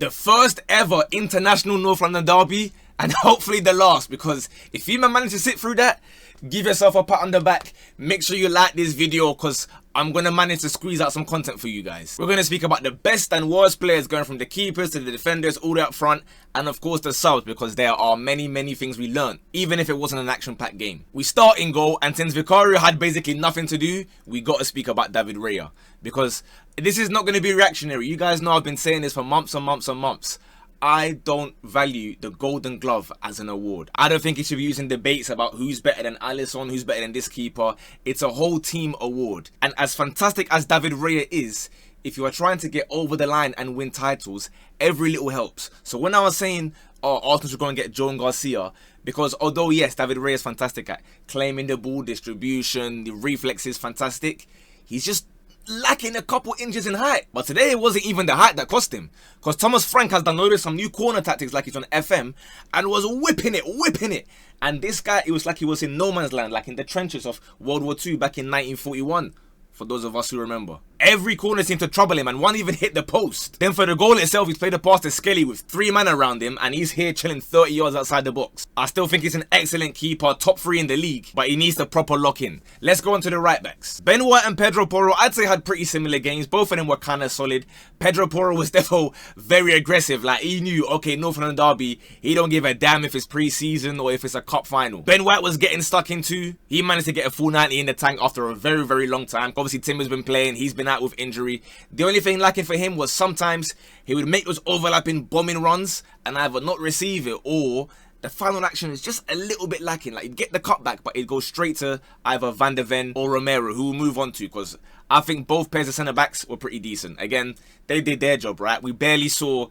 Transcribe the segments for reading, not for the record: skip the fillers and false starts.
The first ever international North London derby, and hopefully the last, because if you manage to sit through that, give yourself a pat on the back. Make sure you like this video because I'm going to manage to squeeze out some content for you guys. We're going to speak about the best and worst players, going from the keepers to the defenders all the way up front, and of course the subs, because there are many things we learned, even if it wasn't an action-packed game. We start in goal, and since Vicario had basically nothing to do, we got to speak about David Raya, because this is not going to be reactionary. You guys know I've been saying this for months and months. I don't value the Golden Glove as an award. I don't think it should be using debates about who's better than Alisson, who's better than this keeper. It's a whole team award. And as fantastic as David Raya is, if you are trying to get over the line and win titles, every little helps. So when I was saying, Arsenal should go and get Joan Garcia, because although yes, David Raya is fantastic at claiming the ball, distribution, the reflexes, fantastic, he's just lacking a couple inches in height. But today it wasn't even the height that cost him, because Thomas Frank has downloaded some new corner tactics like he's on FM and was whipping it. And this guy, it was like he was in no man's land, like in the trenches of World War II back in 1941. For those of us who remember, every corner seemed to trouble him, and one even hit the post. Then for the goal itself, he's played a pass to Skelly with 3 men around him, and he's here chilling 30 yards outside the box. I still think he's an excellent keeper, top 3 in the league, but he needs the proper lock in. Let's go on to the right backs. Ben White and Pedro Porro, I'd say, had pretty similar games. Both of them were kind of solid. Pedro Porro was definitely very aggressive. Like, he knew, okay, North London derby, he don't give a damn if it's pre-season or if it's a cup final. Ben White was getting stuck into. He managed to get a full 90 in the tank after a very long time. Obviously, Timber's been playing. He's been out with injury. The only thing lacking for him was sometimes he would make those overlapping bombing runs and either not receive it, or the final action is just a little bit lacking. Like, he'd get the cutback, but he'd go straight to either Van de Ven or Romero, who we'll move on to, because I think both pairs of centre-backs were pretty decent. Again, they did their job, right? We barely saw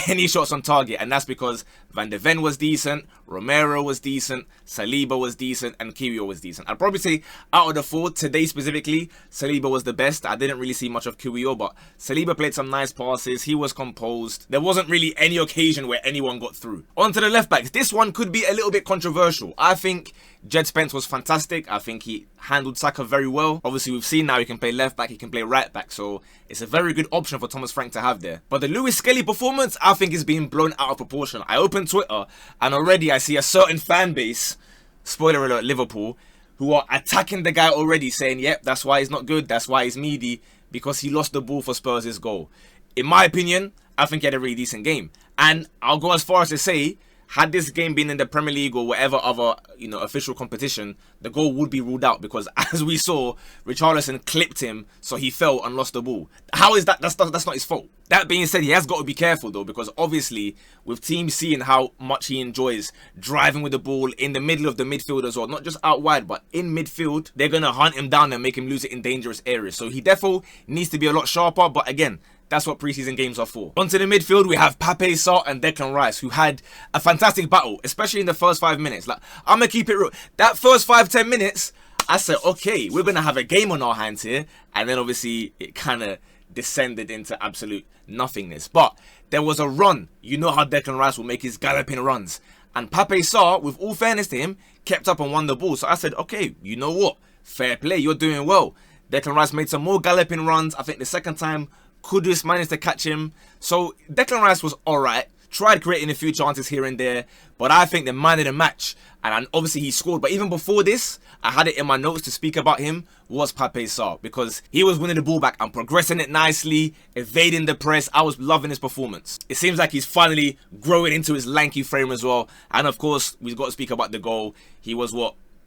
any shots on target, and that's because Van de Ven was decent, Romero was decent, Saliba was decent, and Kiwior was decent. I'd probably say out of the 4, today specifically, Saliba was the best. I didn't really see much of Kiwior, but Saliba played some nice passes. He was composed. There wasn't really any occasion where anyone got through. On to the left backs. This one could be a little bit controversial. I think Jed Spence was fantastic. I think he handled Saka very well. Obviously, we've seen now he can play left back, he can play right back, so it's a very good option for Thomas Frank to have there. But the Lewis Skelly performance, I think, is being blown out of proportion. I opened Twitter and already I see a certain fan base, spoiler alert, Liverpool, who are attacking the guy already, saying, yep, that's why he's not good, that's why he's meaty, because he lost the ball for Spurs' goal. In my opinion, I think he had a really decent game. And I'll go as far as to say, had this game been in the Premier League or whatever other, official competition, the goal would be ruled out, because as we saw, Richarlison clipped him, so he fell and lost the ball. How is that? That's not his fault. That being said, he has got to be careful though, because obviously with teams seeing how much he enjoys driving with the ball in the middle of the midfield as well, not just out wide, but in midfield, they're going to hunt him down and make him lose it in dangerous areas. So he definitely needs to be a lot sharper, but again, that's what preseason games are for. Onto the midfield, we have Pape Sarr and Declan Rice, who had a fantastic battle, especially in the first 5 minutes. Like, I'm going to keep it real. That first 5-10 minutes, I said, okay, we're going to have a game on our hands here. And then obviously it kind of descended into absolute nothingness. But there was a run. You know how Declan Rice will make his galloping runs. And Pape Sarr, with all fairness to him, kept up and won the ball. So I said, okay, you know what? Fair play, you're doing well. Declan Rice made some more galloping runs. I think the second time, Kudus managed to catch him. So Declan Rice was alright. Tried creating a few chances here and there. But I think the man of the match, and obviously he scored, but even before this, I had it in my notes to speak about him, was Pape Sarr, because he was winning the ball back and progressing it nicely, evading the press. I was loving his performance. It seems like he's finally growing into his lanky frame as well. And of course, we've got to speak about the goal. He was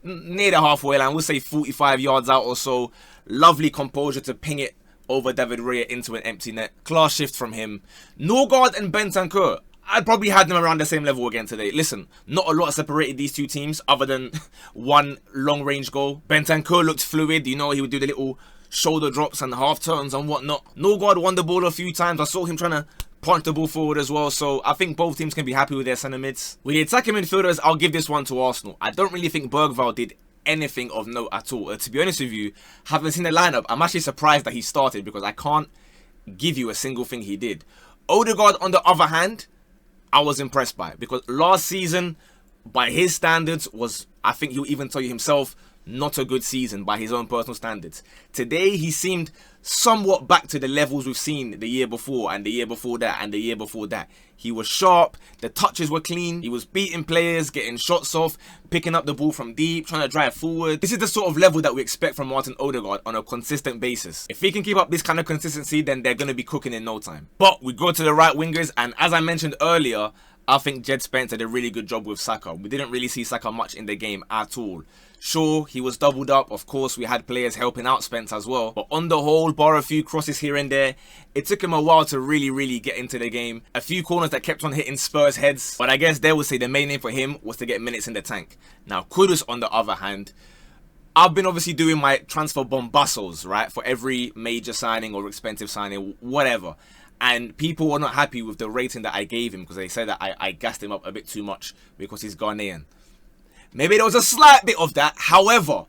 near the halfway line, we'll say 45 yards out or so. Lovely composure to ping it over David Raya into an empty net. Class shift from him. Norgard and Bentancur, I'd probably had them around the same level again today. Listen, not a lot separated these two teams other than one long range goal. Bentancur looked fluid. He would do the little shoulder drops and half turns and whatnot. Norgard won the ball a few times. I saw him trying to punch the ball forward as well. So I think both teams can be happy with their centre mids. With the attacking midfielders, I'll give this one to Arsenal. I don't really think Bergvall did anything of note at all. To be honest with you, having seen the lineup, I'm actually surprised that he started, because I can't give you a single thing he did. Odegaard, on the other hand, I was impressed by, because last season, by his standards, was, I think he'll even tell you himself, not a good season by his own personal standards. Today, he seemed somewhat back to the levels we've seen the year before and the year before that and the year before that. He was sharp, the touches were clean, he was beating players, getting shots off, picking up the ball from deep, trying to drive forward. This is the sort of level that we expect from Martin Odegaard on a consistent basis. If he can keep up this kind of consistency, then they're going to be cooking in no time. But we go to the right wingers, and as I mentioned earlier, I think Jed Spence did a really good job with Saka. We didn't really see Saka much in the game at all. Sure, he was doubled up. Of course, we had players helping out Spence as well. But on the whole, bar a few crosses here and there, it took him a while to really get into the game. A few corners that kept on hitting Spurs heads. But I guess they would say the main aim for him was to get minutes in the tank. Now, Kudus, on the other hand, I've been obviously doing my transfer bombassos, right? For every major signing or expensive signing, whatever. And people were not happy with the rating that I gave him because they said that I gassed him up a bit too much because he's Ghanaian. Maybe there was a slight bit of that. However,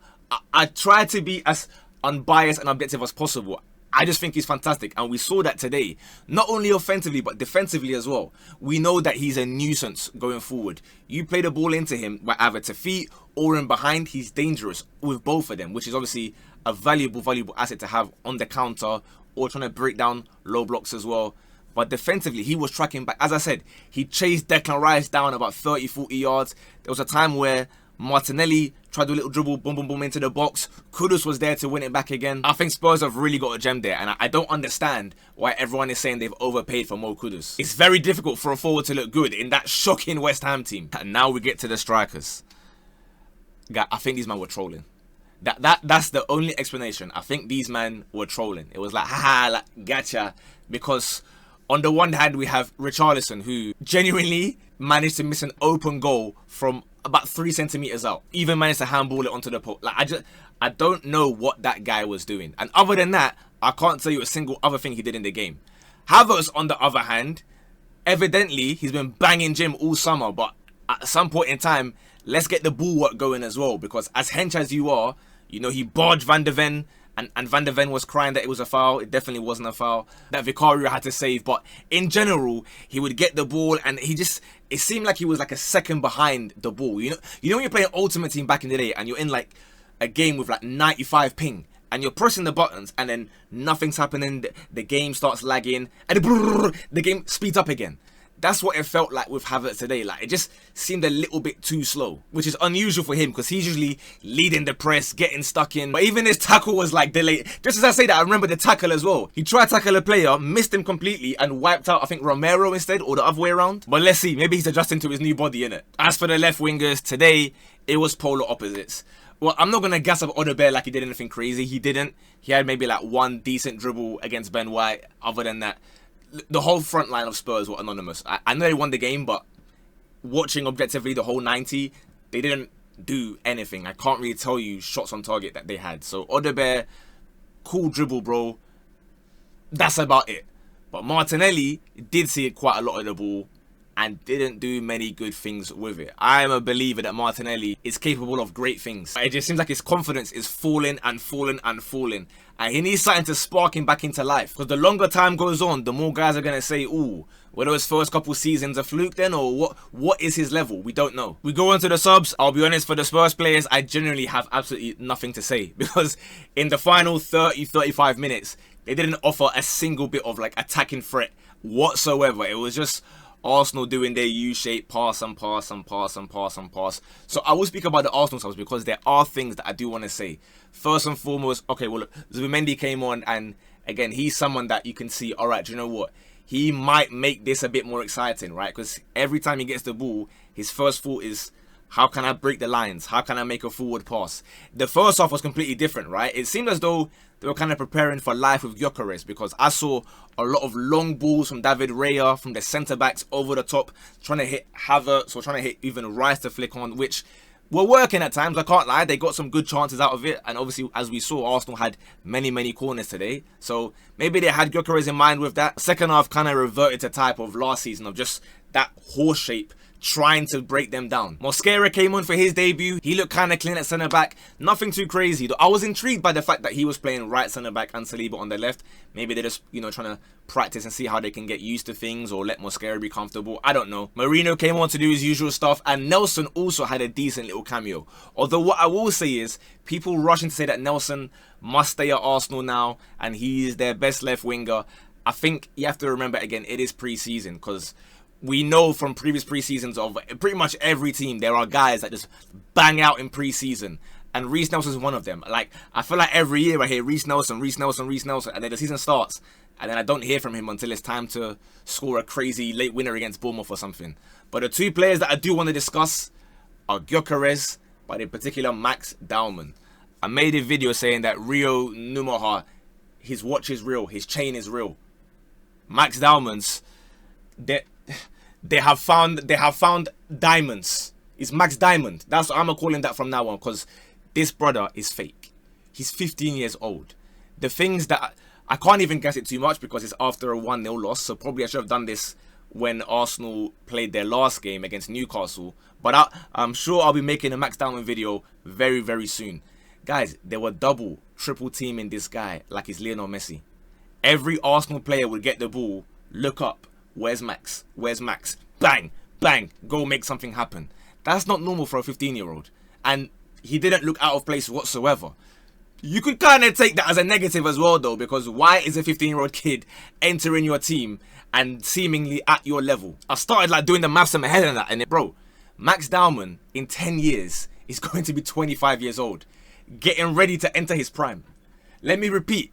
I tried to be as unbiased and objective as possible. I just think he's fantastic, and we saw that today. Not only offensively, but defensively as well. We know that he's a nuisance going forward. You play the ball into him, either to feet or in behind, he's dangerous with both of them, which is obviously a valuable asset to have on the counter or trying to break down low blocks as well. But defensively, he was tracking back. As I said, he chased Declan Rice down about 30-40 yards. There was a time where Martinelli tried to do a little dribble, boom, boom, boom, into the box. Kudus was there to win it back again. I think Spurs have really got a gem there, and I don't understand why everyone is saying they've overpaid for Mo Kudus. It's very difficult for a forward to look good in that shocking West Ham team. And now we get to the strikers. I think these men were trolling. That's the only explanation. I think these men were trolling. It was like, haha, like, gotcha. Because on the one hand, we have Richarlison, who genuinely managed to miss an open goal from about 3 centimeters out. Even managed to handball it onto the post. Like, I don't know what that guy was doing. And other than that, I can't tell you a single other thing he did in the game. Havertz, on the other hand, evidently, he's been banging gym all summer. But at some point in time, let's get the ball work going as well. Because as hench as you are, you know, he barged Van de Ven. And Van de Ven was crying that it was a foul. It definitely wasn't a foul. That Vicario had to save. But in general, he would get the ball and it seemed like he was like a second behind the ball. You know when you're playing Ultimate Team back in the day and you're in like a game with like 95 ping and you're pressing the buttons and then nothing's happening. The game starts lagging and the game speeds up again. That's what it felt like with Havertz today. Like, it just seemed a little bit too slow, which is unusual for him because he's usually leading the press, getting stuck in. But even his tackle was like delayed. Just as I say that, I remember the tackle as well. He tried to tackle a player, missed him completely, and wiped out, I think, Romero instead, or the other way around. But let's see, maybe he's adjusting to his new body, innit? As for the left wingers, today, it was polar opposites. Well, I'm not going to gas up Odegaard like he did anything crazy. He didn't. He had maybe like one decent dribble against Ben White. Other than that, the whole front line of Spurs were anonymous. I know they won the game, but watching objectively the whole 90, they didn't do anything. I can't really tell you shots on target that they had. So Odegaard, cool dribble, bro. That's about it. But Martinelli did see quite a lot of the ball and didn't do many good things with it. I am a believer that Martinelli is capable of great things. It just seems like his confidence is falling and falling and falling. And he needs something to spark him back into life. Because the longer time goes on, the more guys are going to say, ooh, were those first couple seasons a fluke then? Or what is his level? We don't know. We go on to the subs. I'll be honest, for the Spurs players, I generally have absolutely nothing to say. Because in the final 30-35 minutes, they didn't offer a single bit of like attacking threat whatsoever. It was just Arsenal doing their U-shape pass and pass and pass and pass and pass. So I will speak about the Arsenal subs because there are things that I do want to say. First and foremost, okay, well, look, Zubimendi came on and again, he's someone that you can see, all right, do you know what? He might make this a bit more exciting, right? Because every time he gets the ball, his first thought is, how can I break the lines? How can I make a forward pass? The first half was completely different, right? It seemed as though they were kind of preparing for life with Gyökeres because I saw a lot of long balls from David Raya, from the centre-backs over the top, trying to hit Havertz or trying to hit even Rice to flick on, which were working at times, I can't lie. They got some good chances out of it. And obviously, as we saw, Arsenal had many corners today. So maybe they had Gyökeres in mind with that. Second half kind of reverted to type of last season of just that horse shape trying to break them down. Mosquera came on for his debut. He looked kind of clean at centre-back. Nothing too crazy. I was intrigued by the fact that he was playing right centre-back and Saliba on the left. Maybe they're just, you know, trying to practice and see how they can get used to things or let Mosquera be comfortable. I don't know. Marino came on to do his usual stuff, and Nelson also had a decent little cameo. Although what I will say is, people rushing to say that Nelson must stay at Arsenal now and he is their best left winger. I think you have to remember, again, it is pre-season, because we know from previous pre-seasons of pretty much every team, there are guys that just bang out in pre-season. And Reece Nelson is one of them. Like, I feel like every year I hear Reece Nelson, Reece Nelson, Reece Nelson, and then the season starts, and then I don't hear from him until it's time to score a crazy late winner against Bournemouth or something. But the two players that I do want to discuss are Gyökeres, but in particular Max Daumann. I made a video saying that Rio Numaha, his watch is real, his chain is real. Max Daumann's, they have found diamonds. It's Max Diamond. That's what I'm gonna call him that from now on, because this brother is fake. He's 15 years old. The things that I can't even guess it too much because it's after a 1-0 loss, so probably I should have done this when Arsenal played their last game against Newcastle. But I'm sure I'll be making a Max Daumann video very, very soon. Guys, they were double, triple teaming this guy like he's Lionel Messi. Every Arsenal player would get the ball, look up, where's Max? Where's Max? Bang, bang, go make something happen. That's not normal for a 15-year-old. And he didn't look out of place whatsoever. You could kind of take that as a negative as well, though, because why is a 15-year-old kid entering your team and seemingly at your level? I started like doing the maths in my head and that, and bro, Max Daumann in 10 years is going to be 25 years old, getting ready to enter his prime. Let me repeat.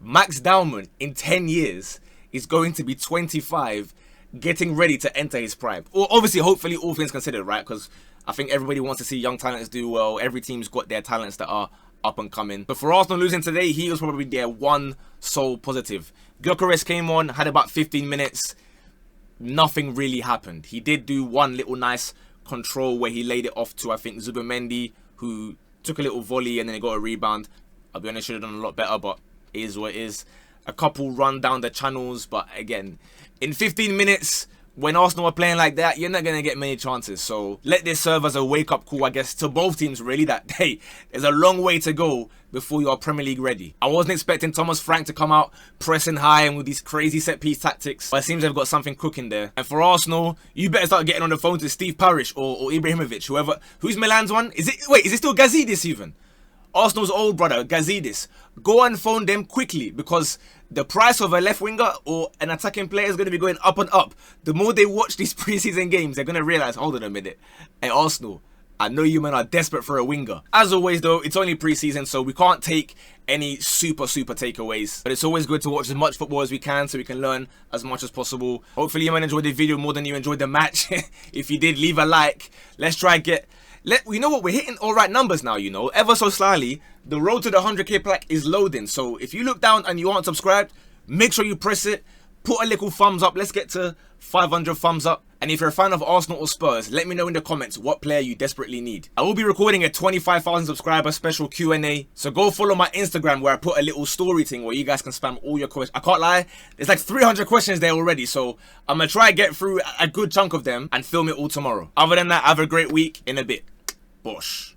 Max Daumann in 10 years is going to be 25, getting ready to enter his prime. Or obviously, hopefully, all things considered, right? Because I think everybody wants to see young talents do well. Every team's got their talents that are up and coming. But for Arsenal losing today, he was probably their one sole positive. Gyökeres came on, had about 15 minutes. Nothing really happened. He did do one little nice control where he laid it off to, I think, Zubimendi, who took a little volley and then he got a rebound. I'll be honest, should have done a lot better, but it is what it is. A couple run down the channels, but again, in 15 minutes, when Arsenal are playing like that, you're not going to get many chances. So let this serve as a wake-up call, I guess, to both teams, really, that, hey, there's a long way to go before you're Premier League ready. I wasn't expecting Thomas Frank to come out pressing high and with these crazy set-piece tactics, but it seems they've got something cooking there. And for Arsenal, you better start getting on the phone to Steve Parish or Ibrahimovic, whoever. Who's Milan's one? Is it still Gazidis even? Arsenal's old brother, Gazidis. Go and phone them quickly, because the price of a left winger or an attacking player is going to be going up and up. The more they watch these preseason games, they're going to realize, hold on a minute, hey Arsenal, I know you men are desperate for a winger. As always though, it's only preseason, so we can't take any super takeaways. But it's always good to watch as much football as we can so we can learn as much as possible. Hopefully you might enjoy the video more than you enjoyed the match. If you did, leave a like. Let's try and get... You know what, we're hitting all right numbers now, you know, ever so slightly. The road to the 100k plaque is loading, so if you look down and you aren't subscribed, make sure you press it, put a little thumbs up. Let's get to 500 thumbs up. And if you're a fan of Arsenal or Spurs, let me know in the comments what player you desperately need. I will be recording a 25,000 subscriber special Q&A, so go follow my Instagram where I put a little story thing where you guys can spam all your questions. I can't lie, there's like 300 questions there already, so I'm gonna try and get through a good chunk of them and film it all tomorrow. Other than that, have a great week. In a bit. Bosh.